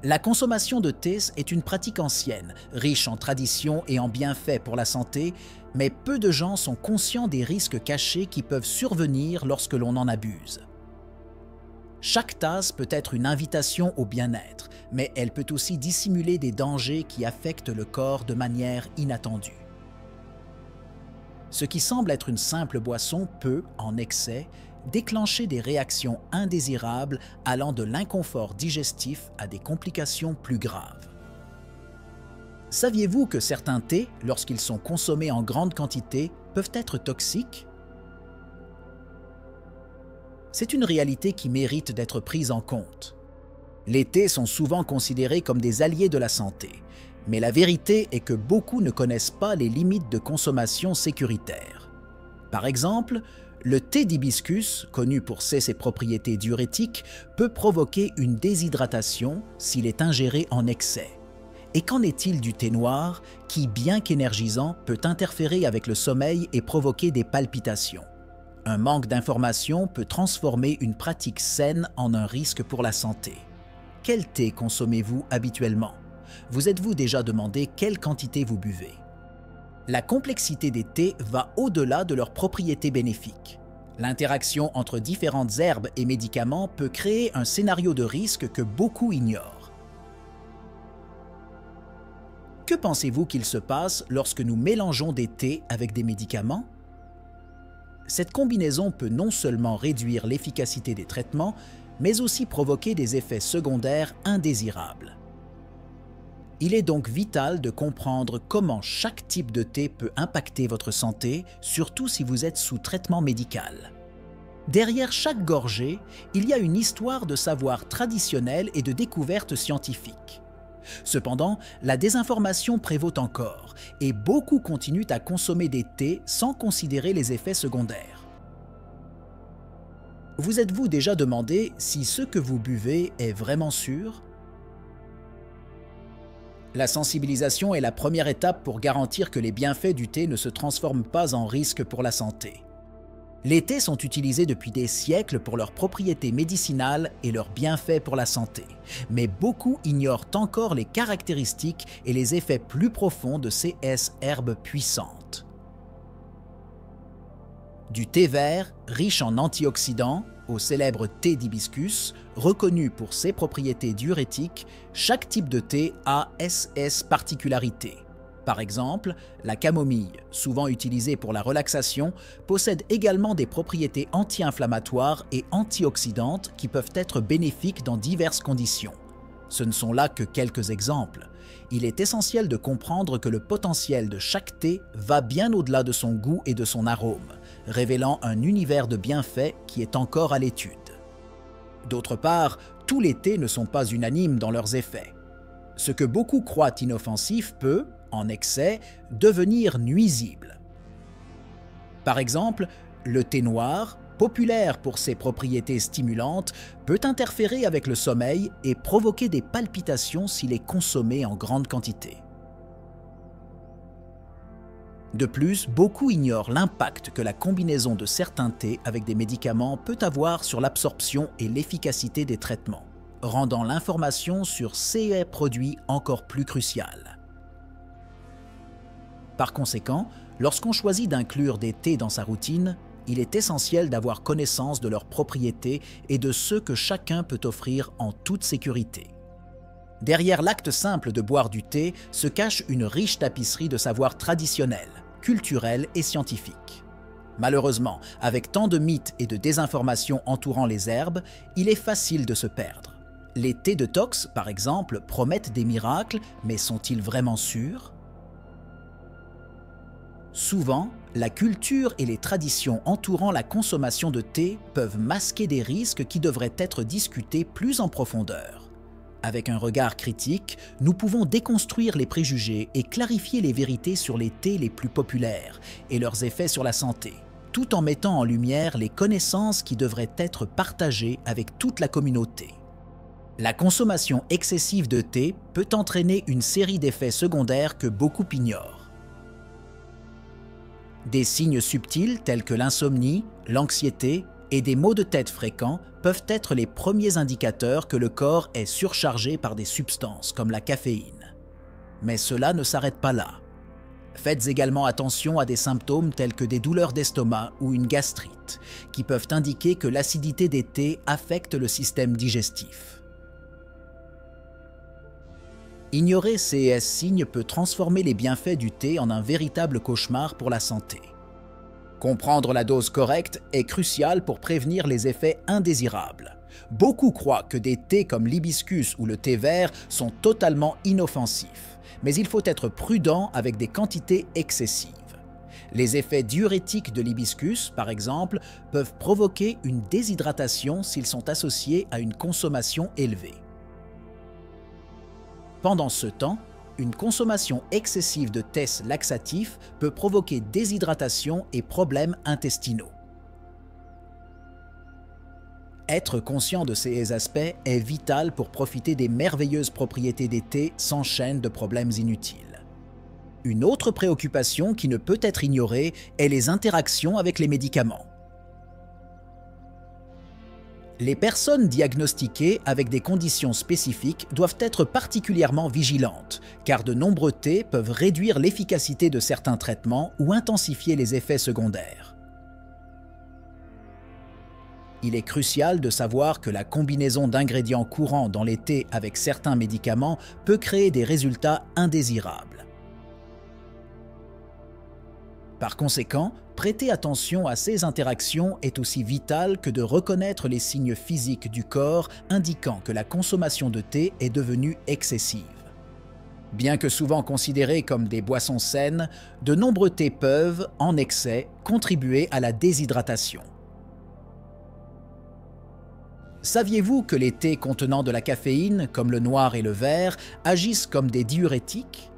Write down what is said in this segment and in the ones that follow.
La consommation de thé est une pratique ancienne, riche en traditions et en bienfaits pour la santé, mais peu de gens sont conscients des risques cachés qui peuvent survenir lorsque l'on en abuse. Chaque tasse peut être une invitation au bien-être, mais elle peut aussi dissimuler des dangers qui affectent le corps de manière inattendue. Ce qui semble être une simple boisson peut, en excès, déclencher des réactions indésirables allant de l'inconfort digestif à des complications plus graves. Saviez-vous que certains thés, lorsqu'ils sont consommés en grande quantité, peuvent être toxiques? C'est une réalité qui mérite d'être prise en compte. Les thés sont souvent considérés comme des alliés de la santé, mais la vérité est que beaucoup ne connaissent pas les limites de consommation sécuritaire. Par exemple, le thé d'hibiscus, connu pour ses propriétés diurétiques, peut provoquer une déshydratation s'il est ingéré en excès. Et qu'en est-il du thé noir, qui, bien qu'énergisant, peut interférer avec le sommeil et provoquer des palpitations? Un manque d'information peut transformer une pratique saine en un risque pour la santé. Quel thé consommez-vous habituellement? Vous êtes-vous déjà demandé quelle quantité vous buvez? La complexité des thés va au-delà de leurs propriétés bénéfiques. L'interaction entre différentes herbes et médicaments peut créer un scénario de risque que beaucoup ignorent. Que pensez-vous qu'il se passe lorsque nous mélangeons des thés avec des médicaments? Cette combinaison peut non seulement réduire l'efficacité des traitements, mais aussi provoquer des effets secondaires indésirables. Il est donc vital de comprendre comment chaque type de thé peut impacter votre santé, surtout si vous êtes sous traitement médical. Derrière chaque gorgée, il y a une histoire de savoir traditionnel et de découvertes scientifiques. Cependant, la désinformation prévaut encore et beaucoup continuent à consommer des thés sans considérer les effets secondaires. Vous êtes-vous déjà demandé si ce que vous buvez est vraiment sûr? La sensibilisation est la première étape pour garantir que les bienfaits du thé ne se transforment pas en risque pour la santé. Les thés sont utilisés depuis des siècles pour leurs propriétés médicinales et leurs bienfaits pour la santé, mais beaucoup ignorent encore les caractéristiques et les effets plus profonds de ces herbes puissantes. Du thé vert, riche en antioxydants, au célèbre thé d'hibiscus, reconnu pour ses propriétés diurétiques, chaque type de thé a ses particularités. Par exemple, la camomille, souvent utilisée pour la relaxation, possède également des propriétés anti-inflammatoires et antioxydantes qui peuvent être bénéfiques dans diverses conditions. Ce ne sont là que quelques exemples. Il est essentiel de comprendre que le potentiel de chaque thé va bien au-delà de son goût et de son arôme, révélant un univers de bienfaits qui est encore à l'étude. D'autre part, tous les thés ne sont pas unanimes dans leurs effets. Ce que beaucoup croient inoffensif peut, en excès, devenir nuisible. Par exemple, le thé noir, populaire pour ses propriétés stimulantes, peut interférer avec le sommeil et provoquer des palpitations s'il est consommé en grande quantité. De plus, beaucoup ignorent l'impact que la combinaison de certains thés avec des médicaments peut avoir sur l'absorption et l'efficacité des traitements, rendant l'information sur ces produits encore plus cruciale. Par conséquent, lorsqu'on choisit d'inclure des thés dans sa routine, il est essentiel d'avoir connaissance de leurs propriétés et de ceux que chacun peut offrir en toute sécurité. Derrière l'acte simple de boire du thé se cache une riche tapisserie de savoirs traditionnels, culturels et scientifiques. Malheureusement, avec tant de mythes et de désinformation entourant les herbes, il est facile de se perdre. Les thés de tox, par exemple, promettent des miracles, mais sont-ils vraiment sûrs? Souvent, la culture et les traditions entourant la consommation de thé peuvent masquer des risques qui devraient être discutés plus en profondeur. Avec un regard critique, nous pouvons déconstruire les préjugés et clarifier les vérités sur les thés les plus populaires et leurs effets sur la santé, tout en mettant en lumière les connaissances qui devraient être partagées avec toute la communauté. La consommation excessive de thé peut entraîner une série d'effets secondaires que beaucoup ignorent. Des signes subtils tels que l'insomnie, l'anxiété et des maux de tête fréquents peuvent être les premiers indicateurs que le corps est surchargé par des substances comme la caféine. Mais cela ne s'arrête pas là. Faites également attention à des symptômes tels que des douleurs d'estomac ou une gastrite, qui peuvent indiquer que l'acidité des thés affecte le système digestif. Ignorer ces signes peut transformer les bienfaits du thé en un véritable cauchemar pour la santé. Comprendre la dose correcte est crucial pour prévenir les effets indésirables. Beaucoup croient que des thés comme l'hibiscus ou le thé vert sont totalement inoffensifs, mais il faut être prudent avec des quantités excessives. Les effets diurétiques de l'hibiscus, par exemple, peuvent provoquer une déshydratation s'ils sont associés à une consommation élevée. Pendant ce temps, une consommation excessive de thés laxatifs peut provoquer déshydratation et problèmes intestinaux. Être conscient de ces aspects est vital pour profiter des merveilleuses propriétés des thés sans chaîne de problèmes inutiles. Une autre préoccupation qui ne peut être ignorée est les interactions avec les médicaments. Les personnes diagnostiquées avec des conditions spécifiques doivent être particulièrement vigilantes, car de nombreux thés peuvent réduire l'efficacité de certains traitements ou intensifier les effets secondaires. Il est crucial de savoir que la combinaison d'ingrédients courants dans les thés avec certains médicaments peut créer des résultats indésirables. Par conséquent, prêter attention à ces interactions est aussi vital que de reconnaître les signes physiques du corps indiquant que la consommation de thé est devenue excessive. Bien que souvent considérés comme des boissons saines, de nombreux thés peuvent, en excès, contribuer à la déshydratation. Saviez-vous que les thés contenant de la caféine, comme le noir et le vert, agissent comme des diurétiques?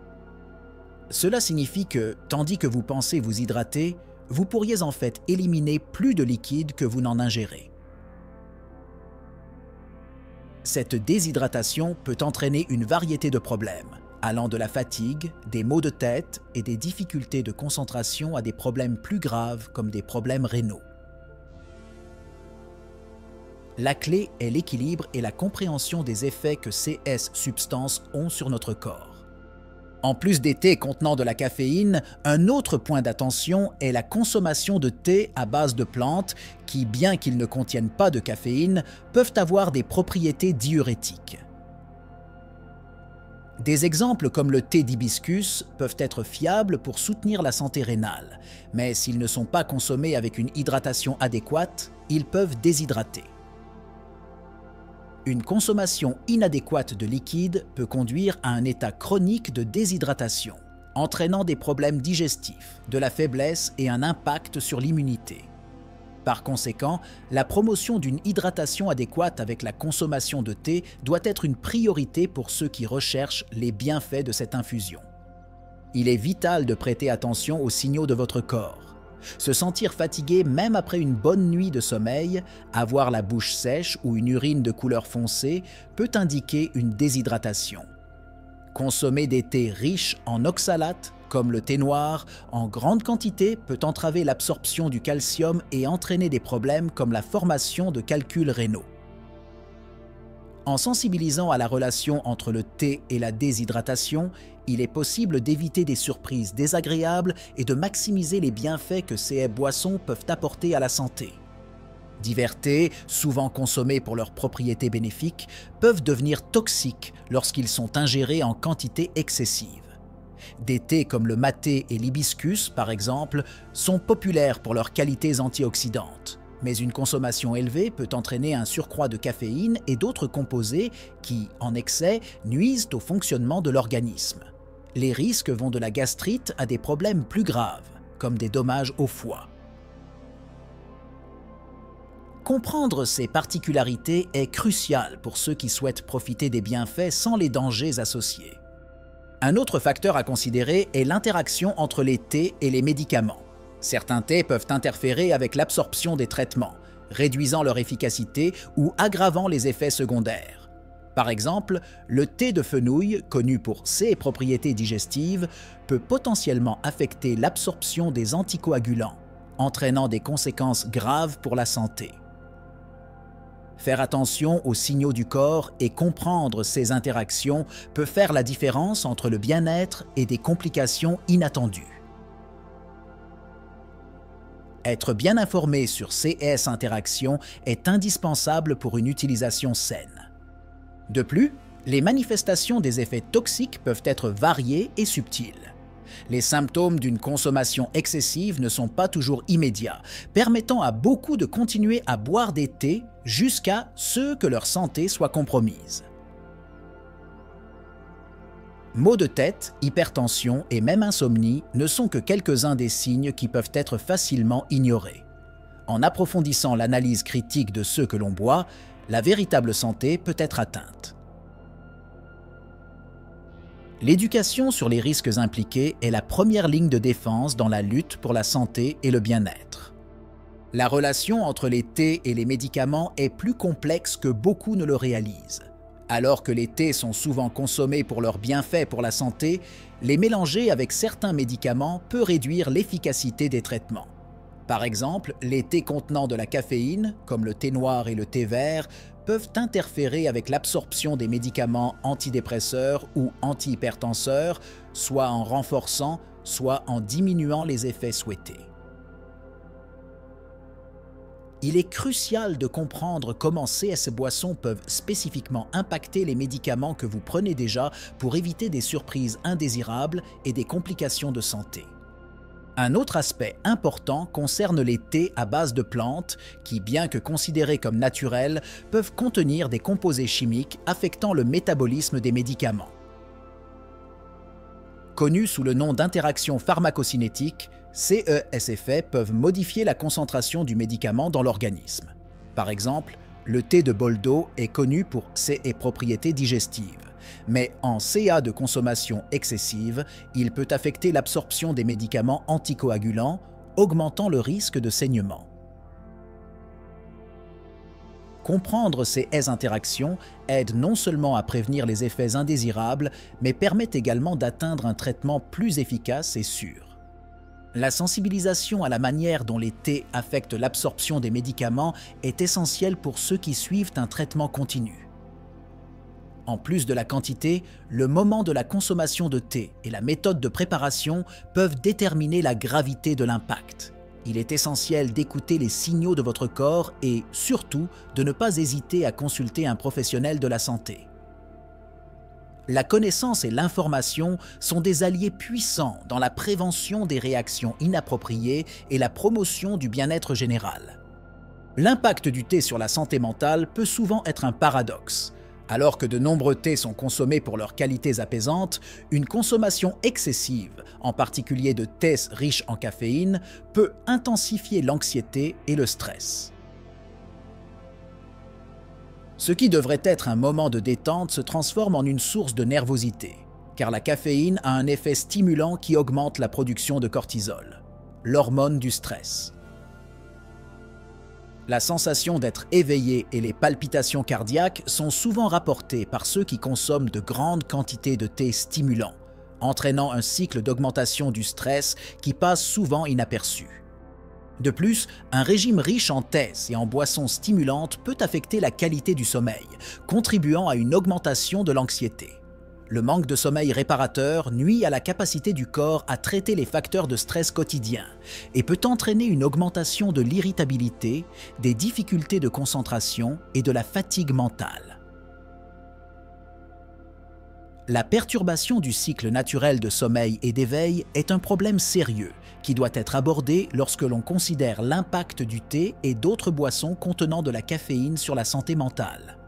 Cela signifie que, tandis que vous pensez vous hydrater, vous pourriez en fait éliminer plus de liquide que vous n'en ingérez. Cette déshydratation peut entraîner une variété de problèmes, allant de la fatigue, des maux de tête et des difficultés de concentration à des problèmes plus graves comme des problèmes rénaux. La clé est l'équilibre et la compréhension des effets que ces substances ont sur notre corps. En plus des thés contenant de la caféine, un autre point d'attention est la consommation de thés à base de plantes qui, bien qu'ils ne contiennent pas de caféine, peuvent avoir des propriétés diurétiques. Des exemples comme le thé d'hibiscus peuvent être fiables pour soutenir la santé rénale, mais s'ils ne sont pas consommés avec une hydratation adéquate, ils peuvent déshydrater. Une consommation inadéquate de liquide peut conduire à un état chronique de déshydratation, entraînant des problèmes digestifs, de la faiblesse et un impact sur l'immunité. Par conséquent, la promotion d'une hydratation adéquate avec la consommation de thé doit être une priorité pour ceux qui recherchent les bienfaits de cette infusion. Il est vital de prêter attention aux signaux de votre corps. Se sentir fatigué même après une bonne nuit de sommeil, avoir la bouche sèche ou une urine de couleur foncée peut indiquer une déshydratation. Consommer des thés riches en oxalates, comme le thé noir, en grande quantité peut entraver l'absorption du calcium et entraîner des problèmes comme la formation de calculs rénaux. En sensibilisant à la relation entre le thé et la déshydratation, il est possible d'éviter des surprises désagréables et de maximiser les bienfaits que ces boissons peuvent apporter à la santé. Divers thés, souvent consommés pour leurs propriétés bénéfiques, peuvent devenir toxiques lorsqu'ils sont ingérés en quantité excessive. Des thés comme le maté et l'hibiscus, par exemple, sont populaires pour leurs qualités antioxydantes. Mais une consommation élevée peut entraîner un surcroît de caféine et d'autres composés qui, en excès, nuisent au fonctionnement de l'organisme. Les risques vont de la gastrite à des problèmes plus graves, comme des dommages au foie. Comprendre ces particularités est crucial pour ceux qui souhaitent profiter des bienfaits sans les dangers associés. Un autre facteur à considérer est l'interaction entre les thés et les médicaments. Certains thés peuvent interférer avec l'absorption des traitements, réduisant leur efficacité ou aggravant les effets secondaires. Par exemple, le thé de fenouil, connu pour ses propriétés digestives, peut potentiellement affecter l'absorption des anticoagulants, entraînant des conséquences graves pour la santé. Faire attention aux signaux du corps et comprendre ces interactions peut faire la différence entre le bien-être et des complications inattendues. Être bien informé sur ces interactions est indispensable pour une utilisation saine. De plus, les manifestations des effets toxiques peuvent être variées et subtiles. Les symptômes d'une consommation excessive ne sont pas toujours immédiats, permettant à beaucoup de continuer à boire des thés jusqu'à ce que leur santé soit compromise. Maux de tête, hypertension et même insomnie ne sont que quelques-uns des signes qui peuvent être facilement ignorés. En approfondissant l'analyse critique de ceux que l'on boit, la véritable santé peut être atteinte. L'éducation sur les risques impliqués est la première ligne de défense dans la lutte pour la santé et le bien-être. La relation entre les thés et les médicaments est plus complexe que beaucoup ne le réalisent. Alors que les thés sont souvent consommés pour leurs bienfaits pour la santé, les mélanger avec certains médicaments peut réduire l'efficacité des traitements. Par exemple, les thés contenant de la caféine, comme le thé noir et le thé vert, peuvent interférer avec l'absorption des médicaments antidépresseurs ou antihypertenseurs, soit en renforçant, soit en diminuant les effets souhaités. Il est crucial de comprendre comment ces boissons peuvent spécifiquement impacter les médicaments que vous prenez déjà pour éviter des surprises indésirables et des complications de santé. Un autre aspect important concerne les thés à base de plantes qui, bien que considérés comme naturels, peuvent contenir des composés chimiques affectant le métabolisme des médicaments. Connus sous le nom d'interaction pharmacocinétique, ces effets peuvent modifier la concentration du médicament dans l'organisme. Par exemple, le thé de bol d'eau est connu pour ses propriétés digestives. Mais en CA de consommation excessive, il peut affecter l'absorption des médicaments anticoagulants, augmentant le risque de saignement. Comprendre ces interactions aide non seulement à prévenir les effets indésirables, mais permet également d'atteindre un traitement plus efficace et sûr. La sensibilisation à la manière dont les thés affectent l'absorption des médicaments est essentielle pour ceux qui suivent un traitement continu. En plus de la quantité, le moment de la consommation de thé et la méthode de préparation peuvent déterminer la gravité de l'impact. Il est essentiel d'écouter les signaux de votre corps et, surtout, de ne pas hésiter à consulter un professionnel de la santé. La connaissance et l'information sont des alliés puissants dans la prévention des réactions inappropriées et la promotion du bien-être général. L'impact du thé sur la santé mentale peut souvent être un paradoxe. Alors que de nombreux thés sont consommés pour leurs qualités apaisantes, une consommation excessive, en particulier de thés riches en caféine, peut intensifier l'anxiété et le stress. Ce qui devrait être un moment de détente se transforme en une source de nervosité, car la caféine a un effet stimulant qui augmente la production de cortisol, l'hormone du stress. La sensation d'être éveillé et les palpitations cardiaques sont souvent rapportées par ceux qui consomment de grandes quantités de thé stimulant, entraînant un cycle d'augmentation du stress qui passe souvent inaperçu. De plus, un régime riche en thés et en boissons stimulantes peut affecter la qualité du sommeil, contribuant à une augmentation de l'anxiété. Le manque de sommeil réparateur nuit à la capacité du corps à traiter les facteurs de stress quotidiens et peut entraîner une augmentation de l'irritabilité, des difficultés de concentration et de la fatigue mentale. La perturbation du cycle naturel de sommeil et d'éveil est un problème sérieux qui doit être abordé lorsque l'on considère l'impact du thé et d'autres boissons contenant de la caféine sur la santé mentale.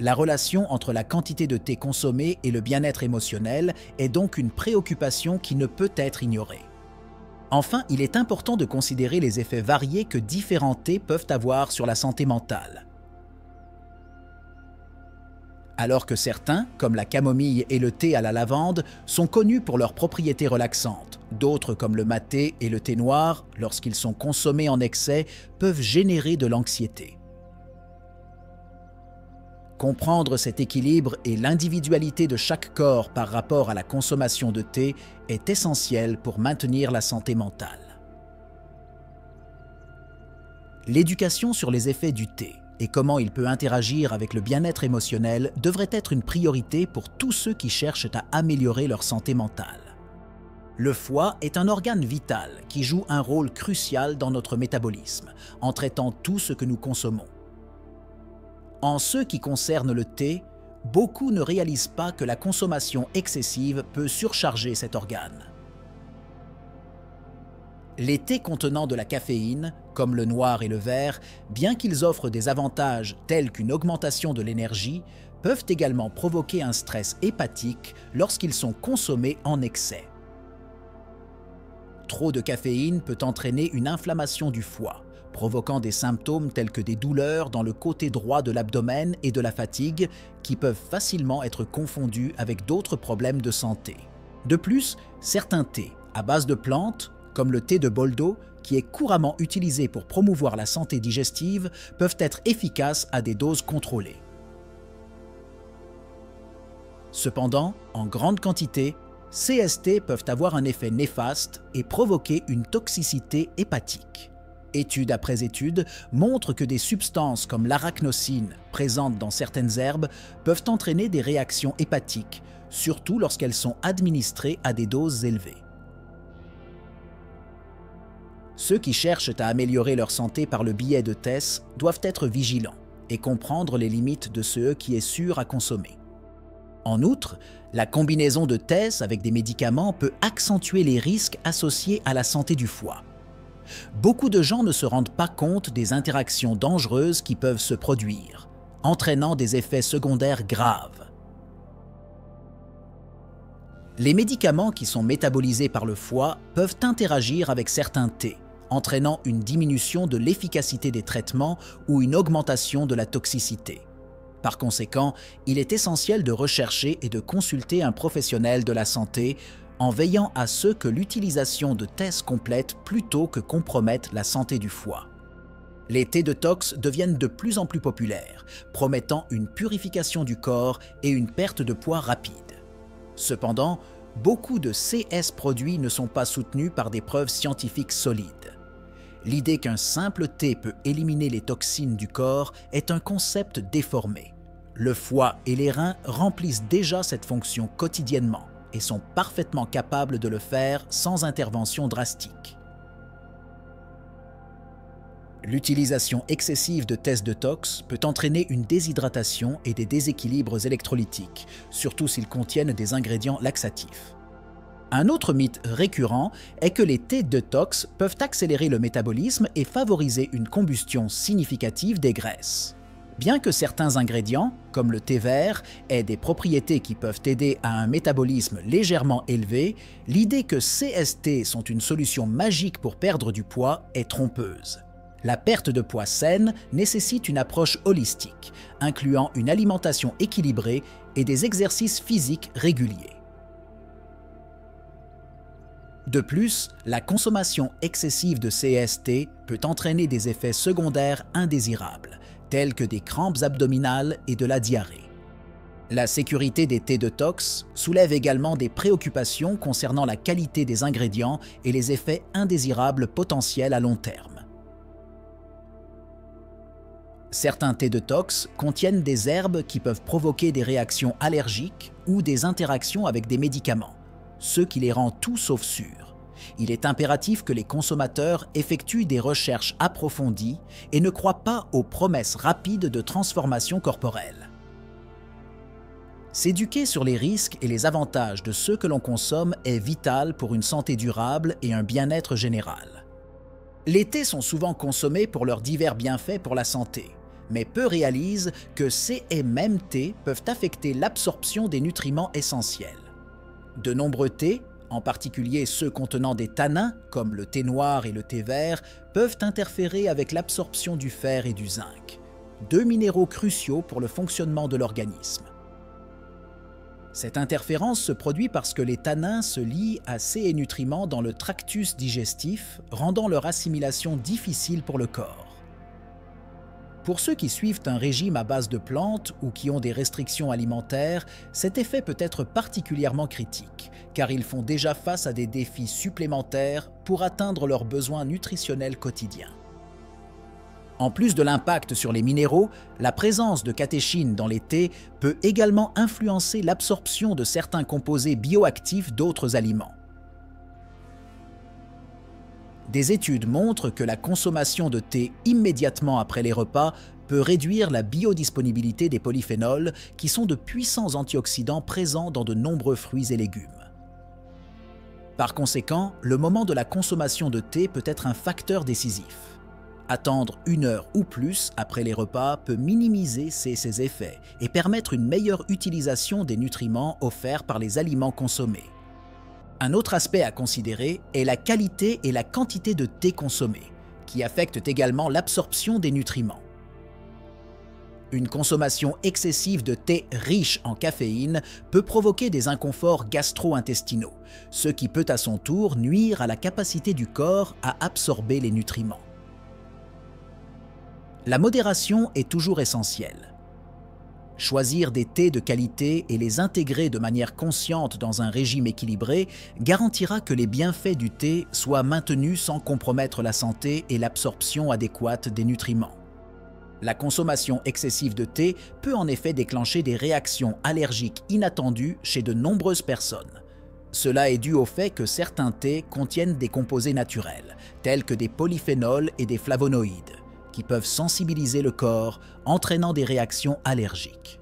La relation entre la quantité de thé consommée et le bien-être émotionnel est donc une préoccupation qui ne peut être ignorée. Enfin, il est important de considérer les effets variés que différents thés peuvent avoir sur la santé mentale. Alors que certains, comme la camomille et le thé à la lavande, sont connus pour leurs propriétés relaxantes, d'autres comme le maté et le thé noir, lorsqu'ils sont consommés en excès, peuvent générer de l'anxiété. Comprendre cet équilibre et l'individualité de chaque corps par rapport à la consommation de thé est essentiel pour maintenir la santé mentale. L'éducation sur les effets du thé et comment il peut interagir avec le bien-être émotionnel devrait être une priorité pour tous ceux qui cherchent à améliorer leur santé mentale. Le foie est un organe vital qui joue un rôle crucial dans notre métabolisme, en traitant tout ce que nous consommons. En ce qui concerne le thé, beaucoup ne réalisent pas que la consommation excessive peut surcharger cet organe. Les thés contenant de la caféine, comme le noir et le vert, bien qu'ils offrent des avantages tels qu'une augmentation de l'énergie, peuvent également provoquer un stress hépatique lorsqu'ils sont consommés en excès. Trop de caféine peut entraîner une inflammation du foie, provoquant des symptômes tels que des douleurs dans le côté droit de l'abdomen et de la fatigue qui peuvent facilement être confondus avec d'autres problèmes de santé. De plus, certains thés à base de plantes, comme le thé de Boldo, qui est couramment utilisé pour promouvoir la santé digestive, peuvent être efficaces à des doses contrôlées. Cependant, en grande quantité, ces thés peuvent avoir un effet néfaste et provoquer une toxicité hépatique. Étude après étude montrent que des substances comme l'arachnosine, présentes dans certaines herbes, peuvent entraîner des réactions hépatiques, surtout lorsqu'elles sont administrées à des doses élevées. Ceux qui cherchent à améliorer leur santé par le biais de TES doivent être vigilants et comprendre les limites de ce qui est sûr à consommer. En outre, la combinaison de TES avec des médicaments peut accentuer les risques associés à la santé du foie. Beaucoup de gens ne se rendent pas compte des interactions dangereuses qui peuvent se produire, entraînant des effets secondaires graves. Les médicaments qui sont métabolisés par le foie peuvent interagir avec certains thés, entraînant une diminution de l'efficacité des traitements ou une augmentation de la toxicité. Par conséquent, il est essentiel de rechercher et de consulter un professionnel de la santé en veillant à ce que l'utilisation de tests complète plutôt que compromette la santé du foie. Les thés détox deviennent de plus en plus populaires, promettant une purification du corps et une perte de poids rapide. Cependant, beaucoup de CS produits ne sont pas soutenus par des preuves scientifiques solides. L'idée qu'un simple thé peut éliminer les toxines du corps est un concept déformé. Le foie et les reins remplissent déjà cette fonction quotidiennement et sont parfaitement capables de le faire sans intervention drastique. L'utilisation excessive de tests détox peut entraîner une déshydratation et des déséquilibres électrolytiques, surtout s'ils contiennent des ingrédients laxatifs. Un autre mythe récurrent est que les thés détox peuvent accélérer le métabolisme et favoriser une combustion significative des graisses. Bien que certains ingrédients, comme le thé vert, aient des propriétés qui peuvent aider à un métabolisme légèrement élevé, l'idée que ces thés sont une solution magique pour perdre du poids est trompeuse. La perte de poids saine nécessite une approche holistique, incluant une alimentation équilibrée et des exercices physiques réguliers. De plus, la consommation excessive de CST peut entraîner des effets secondaires indésirables, tels que des crampes abdominales et de la diarrhée. La sécurité des thés détox soulève également des préoccupations concernant la qualité des ingrédients et les effets indésirables potentiels à long terme. Certains thés détox contiennent des herbes qui peuvent provoquer des réactions allergiques ou des interactions avec des médicaments, ce qui les rend tout sauf sûrs. Il est impératif que les consommateurs effectuent des recherches approfondies et ne croient pas aux promesses rapides de transformation corporelle. S'éduquer sur les risques et les avantages de ce que l'on consomme est vital pour une santé durable et un bien-être général. Les thés sont souvent consommés pour leurs divers bienfaits pour la santé, mais peu réalisent que ces mêmes thés peuvent affecter l'absorption des nutriments essentiels. De nombreux thés, en particulier ceux contenant des tanins, comme le thé noir et le thé vert, peuvent interférer avec l'absorption du fer et du zinc, deux minéraux cruciaux pour le fonctionnement de l'organisme. Cette interférence se produit parce que les tanins se lient à ces nutriments dans le tractus digestif, rendant leur assimilation difficile pour le corps. Pour ceux qui suivent un régime à base de plantes ou qui ont des restrictions alimentaires, cet effet peut être particulièrement critique, car ils font déjà face à des défis supplémentaires pour atteindre leurs besoins nutritionnels quotidiens. En plus de l'impact sur les minéraux, la présence de catéchines dans les thés peut également influencer l'absorption de certains composés bioactifs d'autres aliments. Des études montrent que la consommation de thé immédiatement après les repas peut réduire la biodisponibilité des polyphénols, qui sont de puissants antioxydants présents dans de nombreux fruits et légumes. Par conséquent, le moment de la consommation de thé peut être un facteur décisif. Attendre 1 heure ou plus après les repas peut minimiser ces effets et permettre une meilleure utilisation des nutriments offerts par les aliments consommés. Un autre aspect à considérer est la qualité et la quantité de thé consommé, qui affectent également l'absorption des nutriments. Une consommation excessive de thé riche en caféine peut provoquer des inconforts gastro-intestinaux, ce qui peut à son tour nuire à la capacité du corps à absorber les nutriments. La modération est toujours essentielle. Choisir des thés de qualité et les intégrer de manière consciente dans un régime équilibré garantira que les bienfaits du thé soient maintenus sans compromettre la santé et l'absorption adéquate des nutriments. La consommation excessive de thé peut en effet déclencher des réactions allergiques inattendues chez de nombreuses personnes. Cela est dû au fait que certains thés contiennent des composés naturels, tels que des polyphénols et des flavonoïdes, qui peuvent sensibiliser le corps, entraînant des réactions allergiques.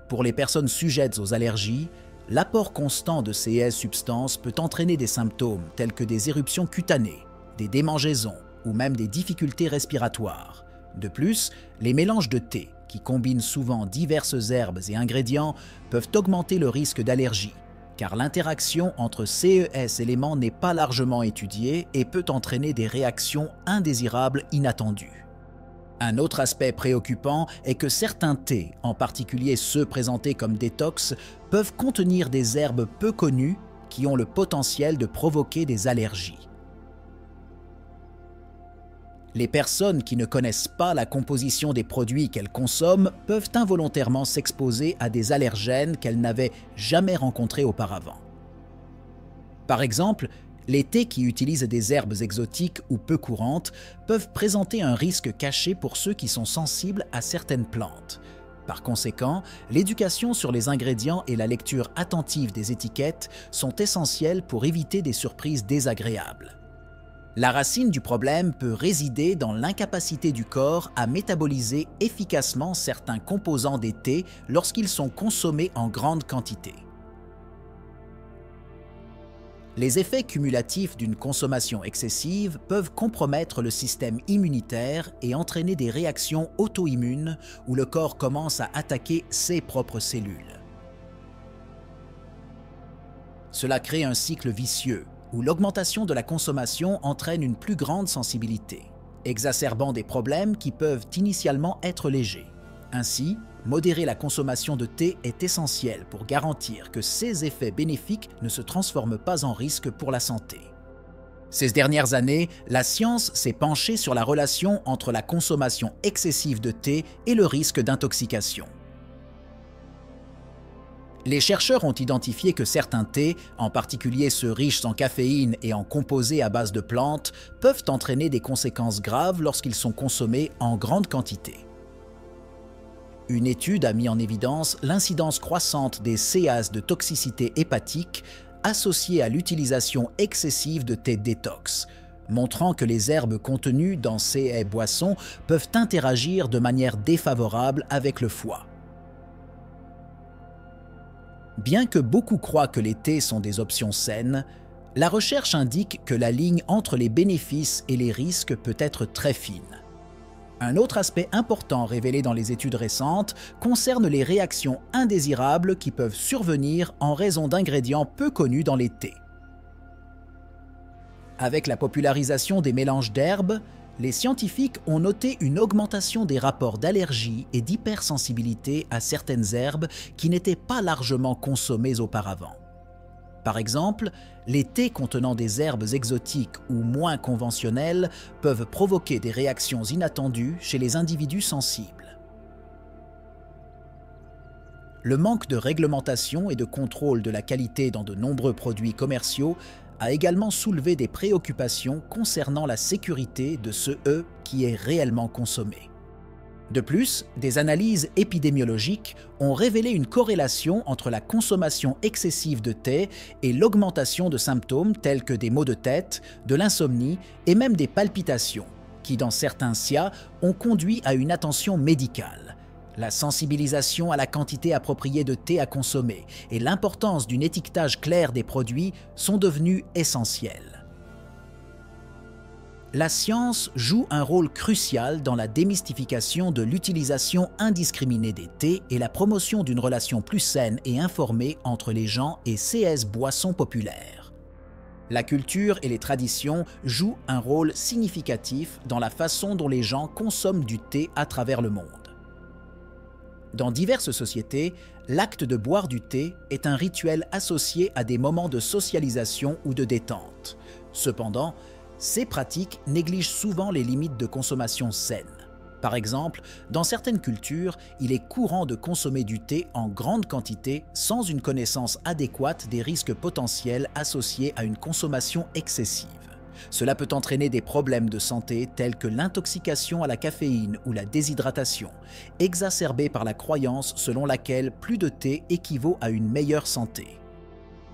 Pour les personnes sujettes aux allergies, l'apport constant de ces substances peut entraîner des symptômes tels que des éruptions cutanées, des démangeaisons ou même des difficultés respiratoires. De plus, les mélanges de thé, qui combinent souvent diverses herbes et ingrédients, peuvent augmenter le risque d'allergie, car l'interaction entre ces éléments n'est pas largement étudiée et peut entraîner des réactions indésirables inattendues. Un autre aspect préoccupant est que certains thés, en particulier ceux présentés comme détox, peuvent contenir des herbes peu connues qui ont le potentiel de provoquer des allergies. Les personnes qui ne connaissent pas la composition des produits qu'elles consomment peuvent involontairement s'exposer à des allergènes qu'elles n'avaient jamais rencontrés auparavant. Par exemple, les thés qui utilisent des herbes exotiques ou peu courantes peuvent présenter un risque caché pour ceux qui sont sensibles à certaines plantes. Par conséquent, l'éducation sur les ingrédients et la lecture attentive des étiquettes sont essentielles pour éviter des surprises désagréables. La racine du problème peut résider dans l'incapacité du corps à métaboliser efficacement certains composants des thés lorsqu'ils sont consommés en grande quantité. Les effets cumulatifs d'une consommation excessive peuvent compromettre le système immunitaire et entraîner des réactions auto-immunes où le corps commence à attaquer ses propres cellules. Cela crée un cycle vicieux où l'augmentation de la consommation entraîne une plus grande sensibilité, exacerbant des problèmes qui peuvent initialement être légers. Ainsi, modérer la consommation de thé est essentiel pour garantir que ces effets bénéfiques ne se transforment pas en risque pour la santé. Ces dernières années, la science s'est penchée sur la relation entre la consommation excessive de thé et le risque d'intoxication. Les chercheurs ont identifié que certains thés, en particulier ceux riches en caféine et en composés à base de plantes, peuvent entraîner des conséquences graves lorsqu'ils sont consommés en grande quantité. Une étude a mis en évidence l'incidence croissante des CAs de toxicité hépatique associées à l'utilisation excessive de thé détox, montrant que les herbes contenues dans ces boissons peuvent interagir de manière défavorable avec le foie. Bien que beaucoup croient que les thés sont des options saines, la recherche indique que la ligne entre les bénéfices et les risques peut être très fine. Un autre aspect important révélé dans les études récentes concerne les réactions indésirables qui peuvent survenir en raison d'ingrédients peu connus dans les thés. Avec la popularisation des mélanges d'herbes, les scientifiques ont noté une augmentation des rapports d'allergie et d'hypersensibilité à certaines herbes qui n'étaient pas largement consommées auparavant. Par exemple, les thés contenant des herbes exotiques ou moins conventionnelles peuvent provoquer des réactions inattendues chez les individus sensibles. Le manque de réglementation et de contrôle de la qualité dans de nombreux produits commerciaux a également soulevé des préoccupations concernant la sécurité de ce qui est réellement consommé. De plus, des analyses épidémiologiques ont révélé une corrélation entre la consommation excessive de thé et l'augmentation de symptômes tels que des maux de tête, de l'insomnie et même des palpitations, qui dans certains cas ont conduit à une attention médicale. La sensibilisation à la quantité appropriée de thé à consommer et l'importance d'un étiquetage clair des produits sont devenus essentiels. La science joue un rôle crucial dans la démystification de l'utilisation indiscriminée des thés et la promotion d'une relation plus saine et informée entre les gens et ces boissons populaires. La culture et les traditions jouent un rôle significatif dans la façon dont les gens consomment du thé à travers le monde. Dans diverses sociétés, l'acte de boire du thé est un rituel associé à des moments de socialisation ou de détente. Cependant, ces pratiques négligent souvent les limites de consommation saine. Par exemple, dans certaines cultures, il est courant de consommer du thé en grande quantité sans une connaissance adéquate des risques potentiels associés à une consommation excessive. Cela peut entraîner des problèmes de santé tels que l'intoxication à la caféine ou la déshydratation, exacerbés par la croyance selon laquelle plus de thé équivaut à une meilleure santé.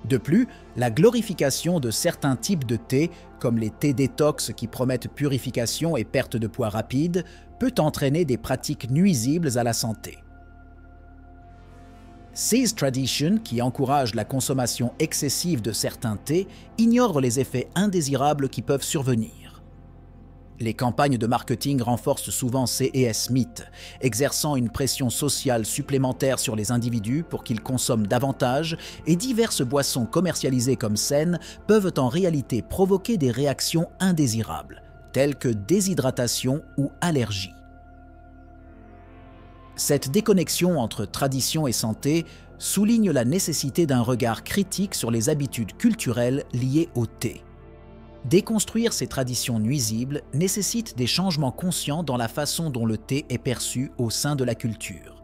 De plus, la glorification de certains types de thé, comme les thés détox qui promettent purification et perte de poids rapide, peut entraîner des pratiques nuisibles à la santé. Ces traditions, qui encouragent la consommation excessive de certains thés, ignorent les effets indésirables qui peuvent survenir. Les campagnes de marketing renforcent souvent ces mythes, exerçant une pression sociale supplémentaire sur les individus pour qu'ils consomment davantage, et diverses boissons commercialisées comme saines peuvent en réalité provoquer des réactions indésirables, telles que déshydratation ou allergie. Cette déconnexion entre tradition et santé souligne la nécessité d'un regard critique sur les habitudes culturelles liées au thé. Déconstruire ces traditions nuisibles nécessite des changements conscients dans la façon dont le thé est perçu au sein de la culture.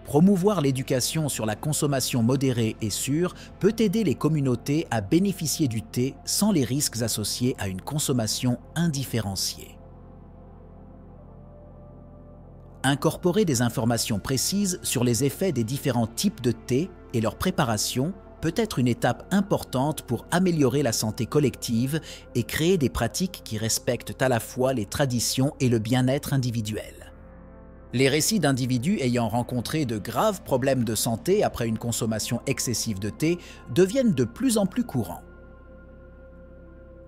Promouvoir l'éducation sur la consommation modérée et sûre peut aider les communautés à bénéficier du thé sans les risques associés à une consommation indifférenciée. Incorporer des informations précises sur les effets des différents types de thé et leur préparation peut être une étape importante pour améliorer la santé collective et créer des pratiques qui respectent à la fois les traditions et le bien-être individuel. Les récits d'individus ayant rencontré de graves problèmes de santé après une consommation excessive de thé deviennent de plus en plus courants.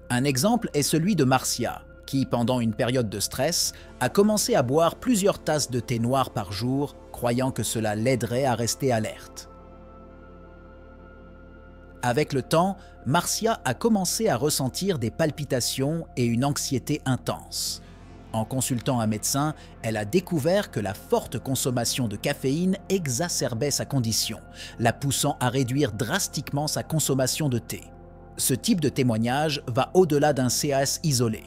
Un exemple est celui de Marcia, qui, pendant une période de stress, a commencé à boire plusieurs tasses de thé noir par jour, croyant que cela l'aiderait à rester alerte. Avec le temps, Marcia a commencé à ressentir des palpitations et une anxiété intense. En consultant un médecin, elle a découvert que la forte consommation de caféine exacerbait sa condition, la poussant à réduire drastiquement sa consommation de thé. Ce type de témoignage va au-delà d'un CAS isolé.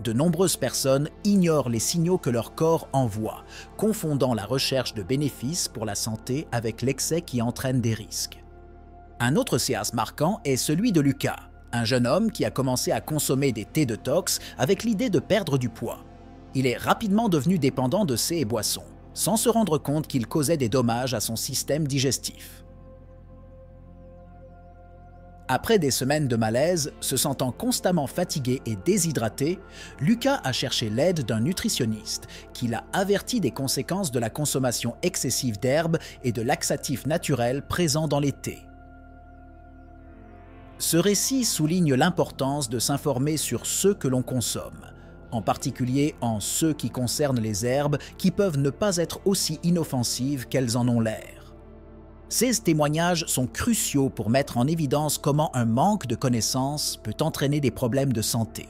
De nombreuses personnes ignorent les signaux que leur corps envoie, confondant la recherche de bénéfices pour la santé avec l'excès qui entraîne des risques. Un autre CAS marquant est celui de Lucas, un jeune homme qui a commencé à consommer des thés détox avec l'idée de perdre du poids. Il est rapidement devenu dépendant de ces boissons, sans se rendre compte qu'il causait des dommages à son système digestif. Après des semaines de malaise, se sentant constamment fatigué et déshydraté, Lucas a cherché l'aide d'un nutritionniste qui l'a averti des conséquences de la consommation excessive d'herbes et de laxatifs naturels présents dans les thés. Ce récit souligne l'importance de s'informer sur ce que l'on consomme, en particulier en ce qui concerne les herbes qui peuvent ne pas être aussi inoffensives qu'elles en ont l'air. Ces témoignages sont cruciaux pour mettre en évidence comment un manque de connaissances peut entraîner des problèmes de santé.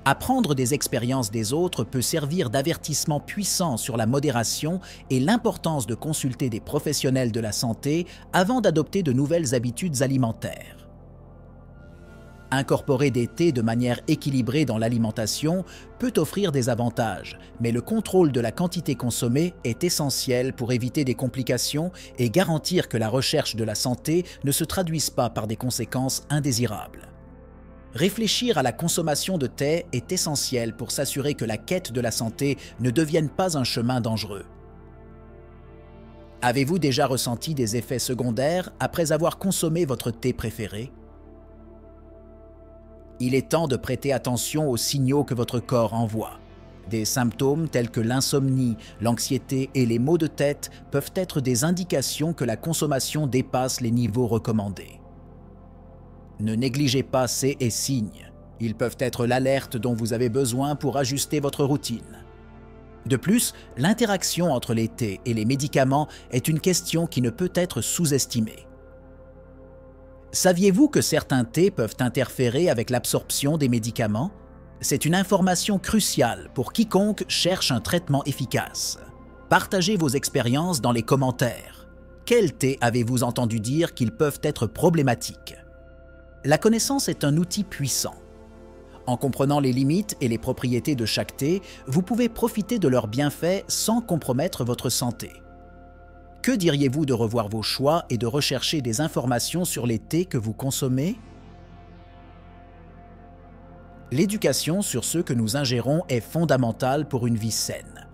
Apprendre des expériences des autres peut servir d'avertissement puissant sur la modération et l'importance de consulter des professionnels de la santé avant d'adopter de nouvelles habitudes alimentaires. Incorporer des thés de manière équilibrée dans l'alimentation peut offrir des avantages, mais le contrôle de la quantité consommée est essentiel pour éviter des complications et garantir que la recherche de la santé ne se traduise pas par des conséquences indésirables. Réfléchir à la consommation de thé est essentiel pour s'assurer que la quête de la santé ne devienne pas un chemin dangereux. Avez-vous déjà ressenti des effets secondaires après avoir consommé votre thé préféré? Il est temps de prêter attention aux signaux que votre corps envoie. Des symptômes tels que l'insomnie, l'anxiété et les maux de tête peuvent être des indications que la consommation dépasse les niveaux recommandés. Ne négligez pas ces signes. Ils peuvent être l'alerte dont vous avez besoin pour ajuster votre routine. De plus, l'interaction entre les thés et les médicaments est une question qui ne peut être sous-estimée. Saviez-vous que certains thés peuvent interférer avec l'absorption des médicaments? C'est une information cruciale pour quiconque cherche un traitement efficace. Partagez vos expériences dans les commentaires. Quels thés avez-vous entendu dire qu'ils peuvent être problématiques? La connaissance est un outil puissant. En comprenant les limites et les propriétés de chaque thé, vous pouvez profiter de leurs bienfaits sans compromettre votre santé. Que diriez-vous de revoir vos choix et de rechercher des informations sur les thés que vous consommez? L'éducation sur ce que nous ingérons est fondamentale pour une vie saine.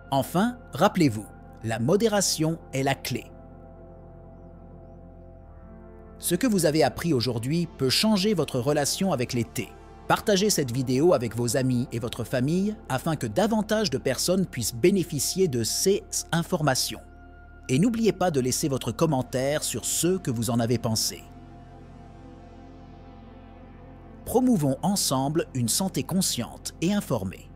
Enfin, rappelez-vous, la modération est la clé. Ce que vous avez appris aujourd'hui peut changer votre relation avec les thés. Partagez cette vidéo avec vos amis et votre famille afin que davantage de personnes puissent bénéficier de ces informations. Et n'oubliez pas de laisser votre commentaire sur ce que vous en avez pensé. Promouvons ensemble une santé consciente et informée.